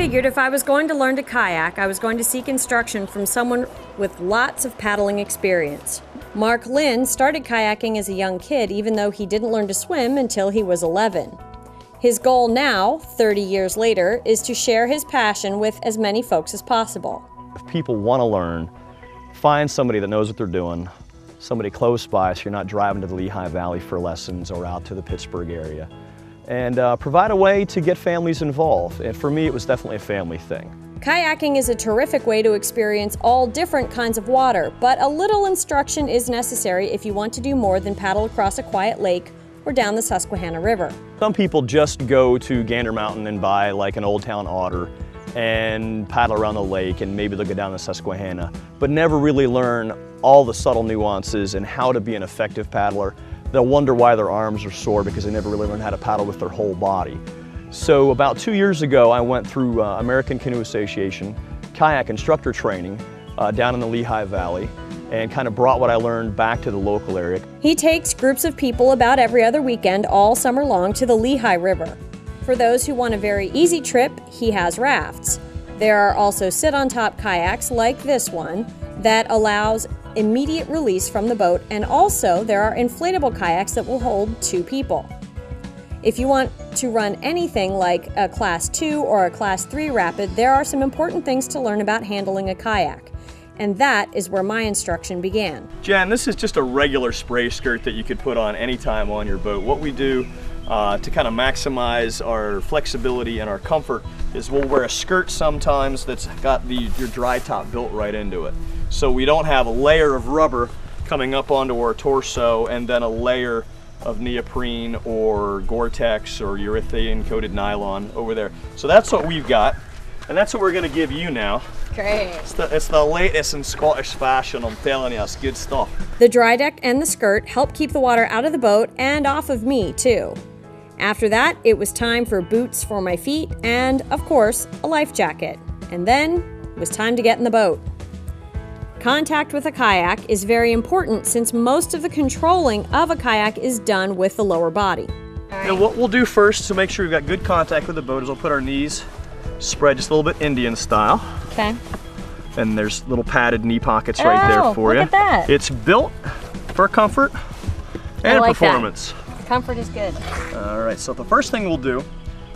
figured if I was going to learn to kayak, I was going to seek instruction from someone with lots of paddling experience. Linn started kayaking as a young kid, even though he didn't learn to swim until he was 11. His goal now, 30 years later, is to share his passion with as many folks as possible. If people want to learn, find somebody that knows what they're doing, somebody close by so you're not driving to the Lehigh Valley for lessons or out to the Pittsburgh area. And provide a way to get families involved. And for me, it was definitely a family thing. Kayaking is a terrific way to experience all different kinds of water, but a little instruction is necessary if you want to do more than paddle across a quiet lake or down the Susquehanna River. Some people just go to Gander Mountain and buy like an Old Town otter and paddle around the lake, and maybe they'll go down the Susquehanna, but never really learn all the subtle nuances and how to be an effective paddler. They'll wonder why their arms are sore because they never really learned how to paddle with their whole body. So about 2 years ago, I went through American Canoe Association kayak instructor training down in the Lehigh Valley and kind of brought what I learned back to the local area. He takes groups of people about every other weekend all summer long to the Lehigh River. For those who want a very easy trip, he has rafts. There are also sit-on-top kayaks like this one that allows immediate release from the boat, and also there are inflatable kayaks that will hold 2 people. If you want to run anything like a Class 2 or a Class 3 rapid, there are some important things to learn about handling a kayak. And that is where my instruction began. Jen, this is just a regular spray skirt that you could put on anytime on your boat. What we do to kind of maximize our flexibility and our comfort is we'll wear a skirt sometimes that's got your dry top built right into it. So we don't have a layer of rubber coming up onto our torso and then a layer of neoprene or Gore-Tex or urethane coated nylon over there. So that's what we've got, and that's what we're going to give you now. Great. It's the latest in Scottish fashion, I'm telling you, it's good stuff. The dry deck and the skirt help keep the water out of the boat and off of me too. After that, it was time for boots for my feet and, of course, a life jacket. And then it was time to get in the boat. Contact with a kayak is very important since most of the controlling of a kayak is done with the lower body. And what we'll do first to make sure we've got good contact with the boat is we'll put our knees spread just a little bit Indian style. Okay. And there's little padded knee pockets right there for you. Look at that. It's built for comfort and performance. That. Comfort is good. All right, so the first thing we'll do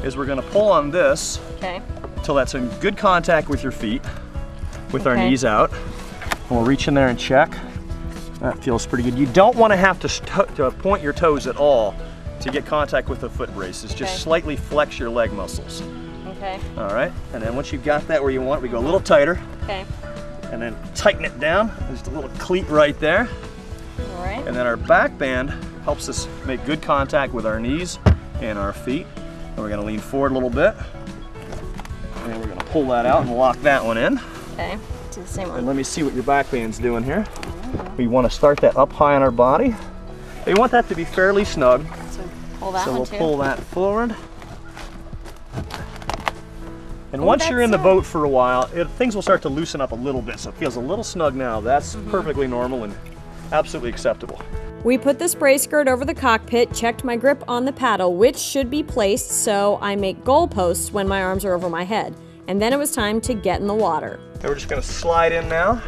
is we're gonna pull on this until that's in good contact with your feet, with our knees out. And we'll reach in there and check. That feels pretty good. You don't want to have to point your toes at all to get contact with the foot braces. Just slightly flex your leg muscles. Okay. All right, and then once you've got that where you want, we go a little tighter. Okay. And then tighten it down. There's a little cleat right there. All right. And then our back band helps us make good contact with our knees and our feet. And we're gonna lean forward a little bit. And we're gonna pull that out and lock that one in. Okay, do the same one. And let me see what your back band's doing here. We want to start that up high on our body. We want that to be fairly snug. So pull that so one we'll too. pull that forward. And once you're in the boat for a while, things will start to loosen up a little bit. So it feels a little snug now. That's perfectly normal and absolutely acceptable. We put the spray skirt over the cockpit, checked my grip on the paddle, which should be placed so I make goalposts when my arms are over my head. And then it was time to get in the water. And we're just gonna slide in now.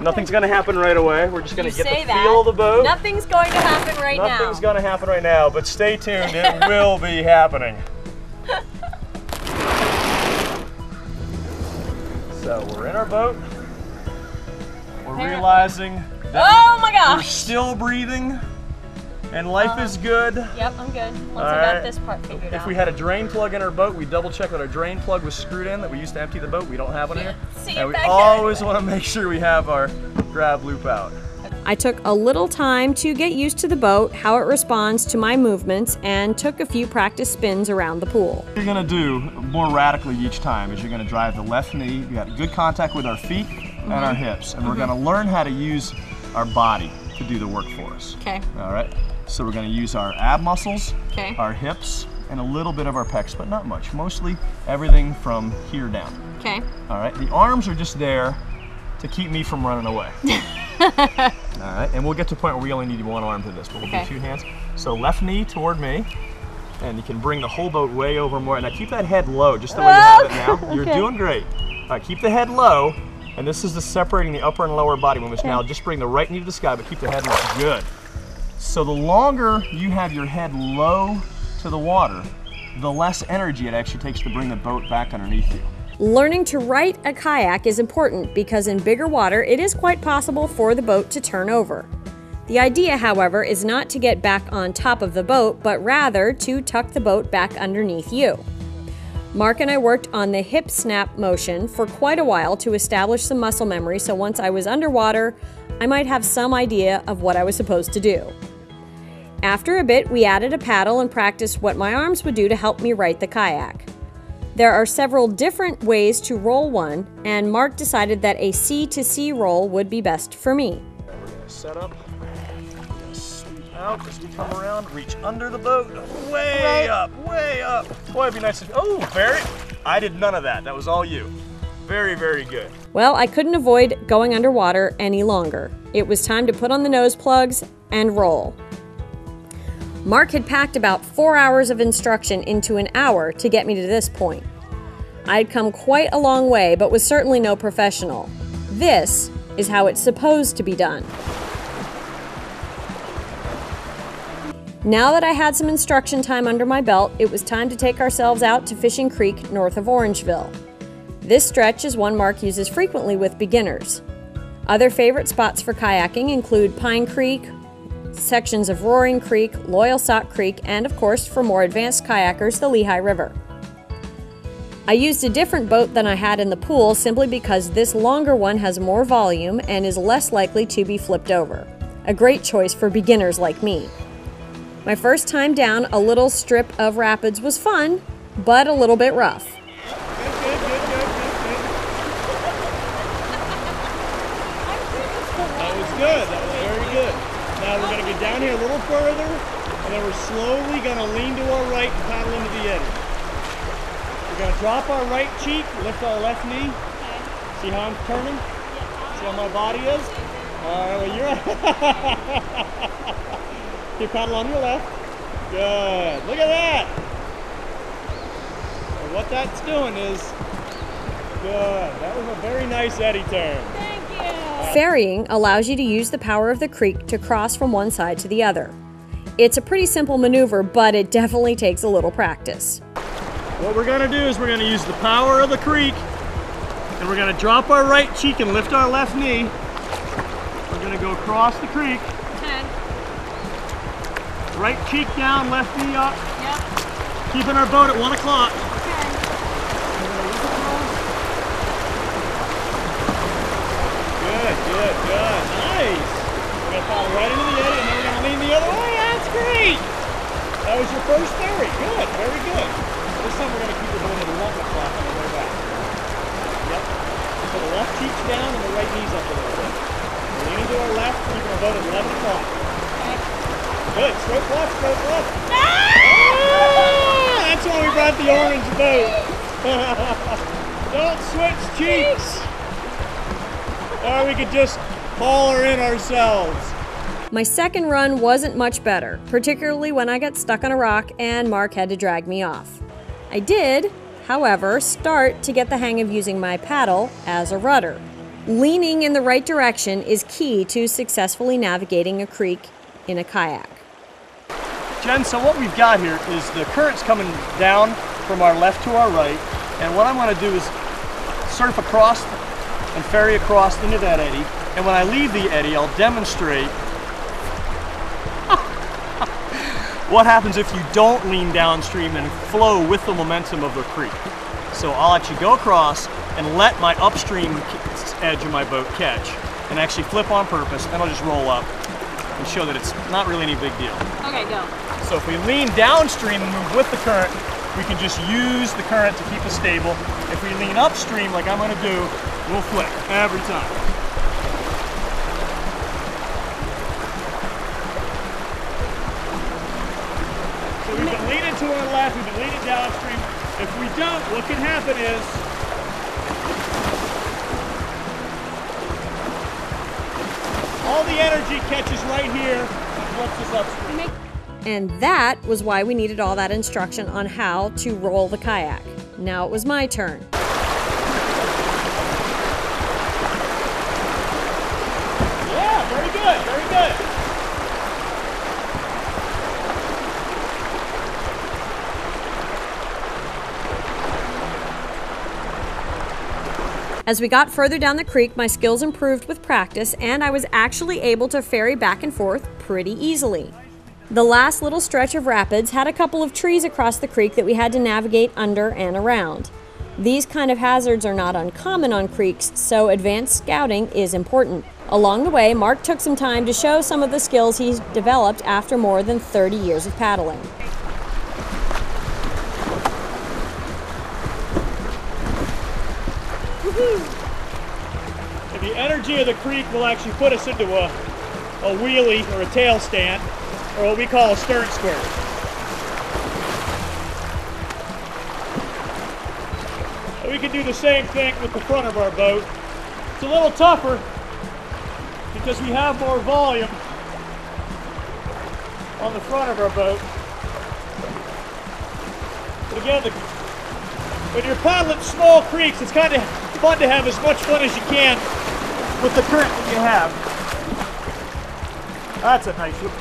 Nothing's gonna happen right away. We're just gonna get the feel of the boat. Nothing's going to happen right now. Nothing's gonna happen right now, but stay tuned, it will be happening. So we're in our boat. We're realizing that we're still breathing and life is good. Yep, I'm good. Once I got this part figured out. If we had a drain plug in our boat, we double check that our drain plug was screwed in, that we used to empty the boat. We don't have one here. And we always want to make sure we have our grab loop out. I took a little time to get used to the boat, how it responds to my movements, and took a few practice spins around the pool. What you're gonna do more radically each time is you're gonna drive the left knee. You got good contact with our feet and our hips, and we're gonna learn how to use our body to do the work for us. Okay. All right. So we're gonna use our ab muscles, our hips, and a little bit of our pecs, but not much. Mostly everything from here down. Okay. All right. The arms are just there to keep me from running away. All right, and we'll get to a point where we only need one arm to this, but we'll do 2 hands. So left knee toward me, And you can bring the whole boat way over more. Now keep that head low, just the way you have it now. You're doing great. All right, keep the head low. And this is the separating the upper and lower body movements. Now just bring the right knee to the sky, but keep the head low. Good. So the longer you have your head low to the water, the less energy it actually takes to bring the boat back underneath you. Learning to right a kayak is important because in bigger water, it is quite possible for the boat to turn over. The idea, however, is not to get back on top of the boat, but rather to tuck the boat back underneath you. Mark and I worked on the hip snap motion for quite a while to establish some muscle memory, so once I was underwater, I might have some idea of what I was supposed to do. After a bit, we added a paddle and practiced what my arms would do to help me right the kayak. There are several different ways to roll one, and Mark decided that a C to C roll would be best for me. We're going to set up, we're going to sweep out as we come around, reach under the boat, way up, way up. Boy, it'd be nice to, oh, Barry, I did none of that. That was all you. Very, very good. Well, I couldn't avoid going underwater any longer. It was time to put on the nose plugs and roll. Mark had packed about 4 hours of instruction into an hour to get me to this point. I'd come quite a long way, but was certainly no professional. This is how it's supposed to be done. Now that I had some instruction time under my belt, it was time to take ourselves out to Fishing Creek north of Orangeville. This stretch is one Mark uses frequently with beginners. Other favorite spots for kayaking include Pine Creek, sections of Roaring Creek, Loyal Sock Creek, and of course, for more advanced kayakers, the Lehigh River. I used a different boat than I had in the pool simply because this longer one has more volume and is less likely to be flipped over. A great choice for beginners like me. My first time down a little strip of rapids was fun, but a little bit rough. That was good. That was very good. Now we're going to get down here a little further, and then we're slowly going to lean to our right and paddle into the eddy. We're going to drop our right cheek, lift our left knee. Okay. See how I'm turning? Yeah. See how my body is? All right, well, you're okay, paddle on your left. Good. Look at that. And what that's doing is good. That was a very nice eddy turn. Thank you. Ferrying allows you to use the power of the creek to cross from one side to the other. It's a pretty simple maneuver, but it definitely takes a little practice. What we're going to do is we're going to use the power of the creek, and we're going to drop our right cheek and lift our left knee. We're going to go across the creek. Okay. Right cheek down, left knee up. Yep. Keeping our boat at 1 o'clock. Okay. Good, good, good. Nice. We're going to paddle right into the eddy, and then we're going to lean the other way. That's great. That was your first ferry. Good, very good. This time we're going to keep the boat at 11 o'clock on the way back. Yep. So the left cheek's down and the right knee's up a little bit. We're leaning to our left, keeping our boat at 11 o'clock. Good. Stroke left, stroke left. Ah! That's why we brought the orange boat. Don't switch cheeks. Or we could just haul her in ourselves. My second run wasn't much better, particularly when I got stuck on a rock and Mark had to drag me off. I did, however, start to get the hang of using my paddle as a rudder. Leaning in the right direction is key to successfully navigating a creek in a kayak. Jen, so what we've got here is the current's coming down from our left to our right, and what I'm going to do is surf across and ferry across into that eddy, and when I leave the eddy, I'll demonstrate what happens if you don't lean downstream and flow with the momentum of the creek. So I'll actually go across and let my upstream edge of my boat catch, and actually flip on purpose, and I'll just roll up and show that it's not really any big deal. Okay, go. So if we lean downstream and move with the current, we can just use the current to keep us stable. If we lean upstream, like I'm going to do, we'll flip every time. So we've been leaning to our left, we've been leaning downstream. If we don't, what can happen is all the energy catches right here and flips us upstream. And that was why we needed all that instruction on how to roll the kayak. Now it was my turn. Yeah, very good, very good. As we got further down the creek, my skills improved with practice, and I was actually able to ferry back and forth pretty easily. The last little stretch of rapids had a couple of trees across the creek that we had to navigate under and around. These kind of hazards are not uncommon on creeks, so advanced scouting is important. Along the way, Mark took some time to show some of the skills he's developed after more than 30 years of paddling. And the energy of the creek will actually put us into a wheelie or a tail stand, or what we call a stern square. And we can do the same thing with the front of our boat. It's a little tougher because we have more volume on the front of our boat. But again, when you're paddling small creeks, it's kind of fun to have as much fun as you can with the current that you have. That's a nice one.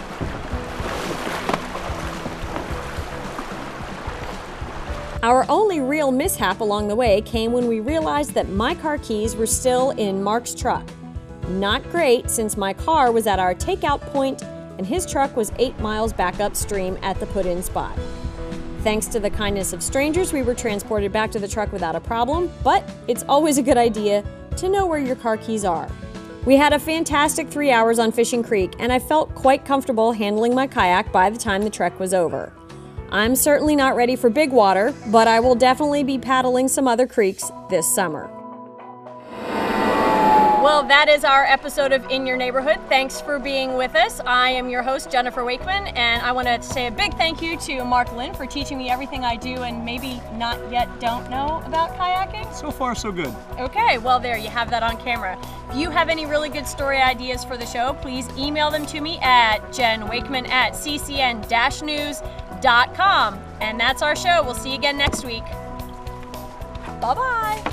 Our only real mishap along the way came when we realized that my car keys were still in Mark's truck. Not great, since my car was at our takeout point and his truck was 8 miles back upstream at the put-in spot. Thanks to the kindness of strangers, we were transported back to the truck without a problem, but it's always a good idea to know where your car keys are. We had a fantastic 3 hours on Fishing Creek, and I felt quite comfortable handling my kayak by the time the trek was over. I'm certainly not ready for big water, but I will definitely be paddling some other creeks this summer. Well, that is our episode of In Your Neighborhood. Thanks for being with us. I am your host, Jennifer Wakeman, and I want to say a big thank you to Mark Linn for teaching me everything I do and maybe not yet don't know about kayaking. So far, so good. Okay, well there, you have that on camera. If you have any really good story ideas for the show, please email them to me at jenwakeman@ccn-news.com. And that's our show. We'll see you again next week. Bye-bye.